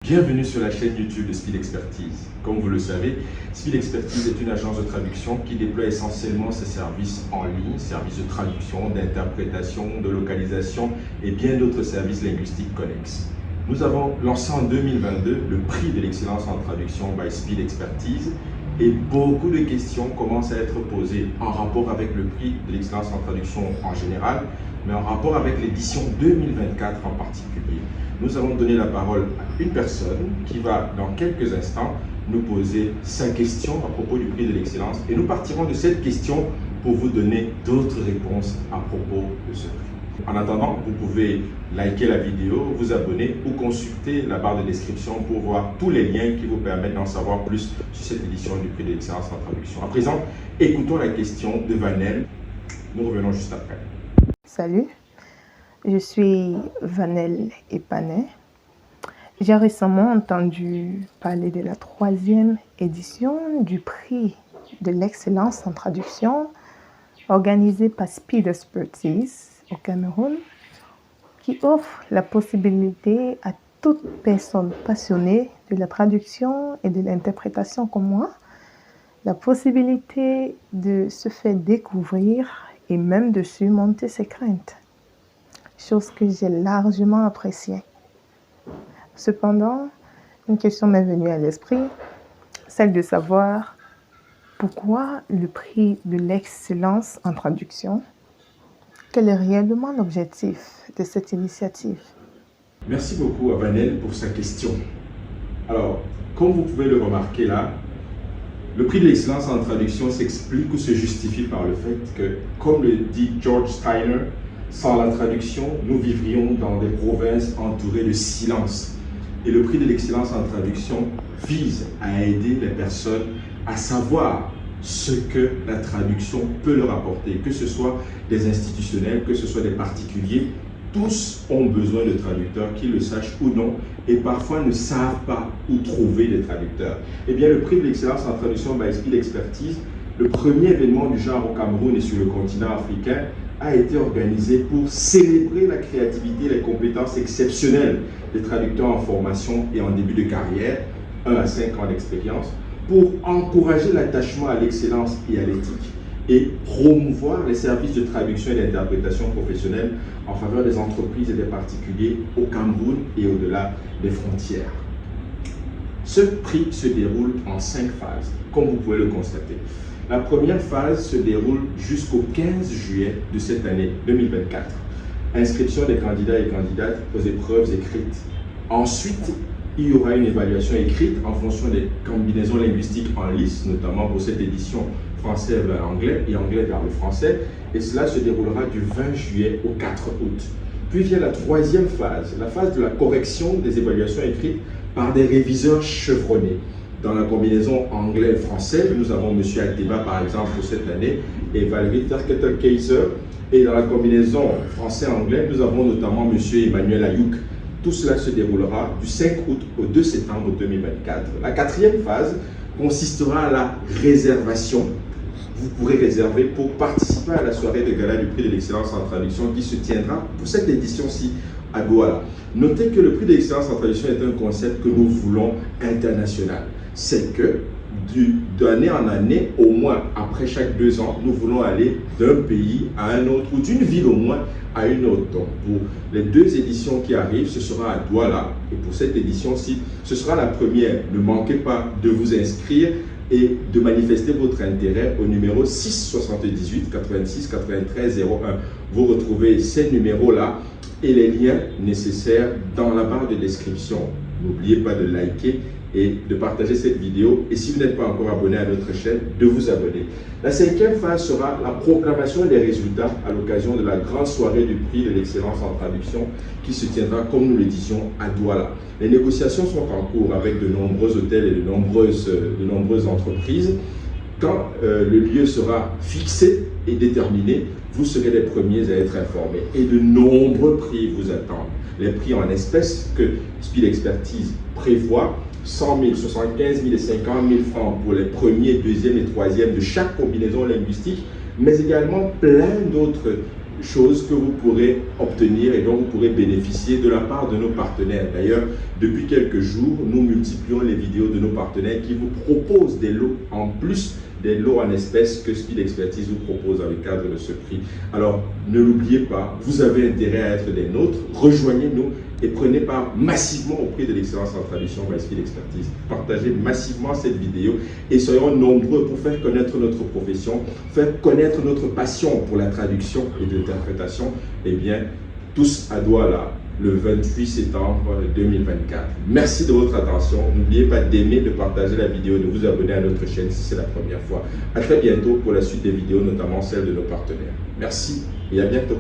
Bienvenue sur la chaîne YouTube de Speed Expertise. Comme vous le savez, Speed Expertise est une agence de traduction qui déploie essentiellement ses services en ligne, services de traduction, d'interprétation, de localisation et bien d'autres services linguistiques connexes. Nous avons lancé en 2022 le prix de l'excellence en traduction by Speed Expertise et beaucoup de questions commencent à être posées en rapport avec le prix de l'excellence en traduction en général, mais en rapport avec l'édition 2024 en particulier. Nous allons donner la parole à une personne qui va, dans quelques instants, nous poser sa question à propos du prix de l'excellence et nous partirons de cette question pour vous donner d'autres réponses à propos de ce prix. En attendant, vous pouvez liker la vidéo, vous abonner ou consulter la barre de description pour voir tous les liens qui vous permettent d'en savoir plus sur cette édition du prix de l'excellence en traduction. À présent, écoutons la question de Vanel. Nous revenons juste après. Salut, je suis Vanel Epanet. J'ai récemment entendu parler de la 3e édition du prix de l'excellence en traduction organisé par Speed Expertise au Cameroun, qui offre la possibilité à toute personne passionnée de la traduction et de l'interprétation comme moi, la possibilité de se faire découvrir et même de surmonter ses craintes, chose que j'ai largement appréciée. Cependant, une question m'est venue à l'esprit, celle de savoir pourquoi le prix de l'excellence en traduction. Quel est réellement l'objectif de cette initiative? Merci beaucoup à Vanel pour sa question. Alors, comme vous pouvez le remarquer là, le prix de l'excellence en traduction s'explique ou se justifie par le fait que, comme le dit George Steiner, sans la traduction, nous vivrions dans des provinces entourées de silence. Et le prix de l'excellence en traduction vise à aider les personnes à savoir ce que la traduction peut leur apporter, que ce soit des institutionnels, que ce soit des particuliers. Tous ont besoin de traducteurs, qu'ils le sachent ou non, et parfois ne savent pas où trouver des traducteurs. Eh bien, le prix de l'excellence en traduction by Speed Expertise, le premier événement du genre au Cameroun et sur le continent africain, a été organisé pour célébrer la créativité et les compétences exceptionnelles des traducteurs en formation et en début de carrière, 1 à 5 ans d'expérience, pour encourager l'attachement à l'excellence et à l'éthique, et promouvoir les services de traduction et d'interprétation professionnelle en faveur des entreprises et des particuliers au Cameroun et au-delà des frontières. Ce prix se déroule en 5 phases, comme vous pouvez le constater. La première phase se déroule jusqu'au 15 juillet de cette année 2024. Inscription des candidats et candidates aux épreuves écrites. Ensuite, il y aura une évaluation écrite en fonction des combinaisons linguistiques en lice, notamment pour cette édition français vers l'anglais et anglais vers le français, et cela se déroulera du 20 juillet au 4 août. Puis vient la 3e phase, la phase de la correction des évaluations écrites par des réviseurs chevronnés. Dans la combinaison anglais-français, nous avons M. Alteba par exemple pour cette année et Valérie Terketel-Kaiser, et dans la combinaison français-anglais, nous avons notamment M. Emmanuel Ayouk. Tout cela se déroulera du 5 août au 2 septembre 2024. La 4e phase consistera à la réservation. Vous pourrez réserver pour participer à la soirée de gala du prix de l'excellence en traduction qui se tiendra pour cette édition-ci à Douala. Notez que le prix de l'excellence en traduction est un concept que nous voulons international. C'est que d'année en année, au moins après chaque 2 ans, nous voulons aller d'un pays à un autre ou d'une ville au moins à une autre. Donc pour les 2 éditions qui arrivent, ce sera à Douala, et pour cette édition-ci, ce sera la première. Ne manquez pas de vous inscrire et de manifester votre intérêt au numéro 6 78 86 93 01. Vous retrouvez ces numéros-là et les liens nécessaires dans la barre de description. N'oubliez pas de liker et de partager cette vidéo, et si vous n'êtes pas encore abonné à notre chaîne, de vous abonner. La 5e phase sera la proclamation des résultats à l'occasion de la grande soirée du prix de l'excellence en traduction qui se tiendra, comme nous le disions, à Douala. Les négociations sont en cours avec de nombreux hôtels et de nombreuses entreprises. Quand le lieu sera fixé et déterminé, vous serez les premiers à être informés. Et de nombreux prix vous attendent. Les prix en espèces que Speed Expertise prévoit, 100 000, 75 000 et 50 000 francs pour les premiers, deuxième et troisième de chaque combinaison linguistique, mais également plein d'autres choses que vous pourrez obtenir et dont vous pourrez bénéficier de la part de nos partenaires. D'ailleurs, depuis quelques jours, nous multiplions les vidéos de nos partenaires qui vous proposent des lots en plus des lots en espèces que Speed Expertise vous propose dans le cadre de ce prix. Alors, ne l'oubliez pas, vous avez intérêt à être des nôtres, rejoignez-nous et prenez part massivement au prix de l'excellence en traduction by Speed Expertise. Partagez massivement cette vidéo et soyons nombreux pour faire connaître notre profession, faire connaître notre passion pour la traduction et l'interprétation. Eh bien, tous à Douala, le 28 septembre 2024. Merci de votre attention. N'oubliez pas d'aimer, de partager la vidéo, de vous abonner à notre chaîne si c'est la première fois. À très bientôt pour la suite des vidéos, notamment celles de nos partenaires. Merci et à bientôt.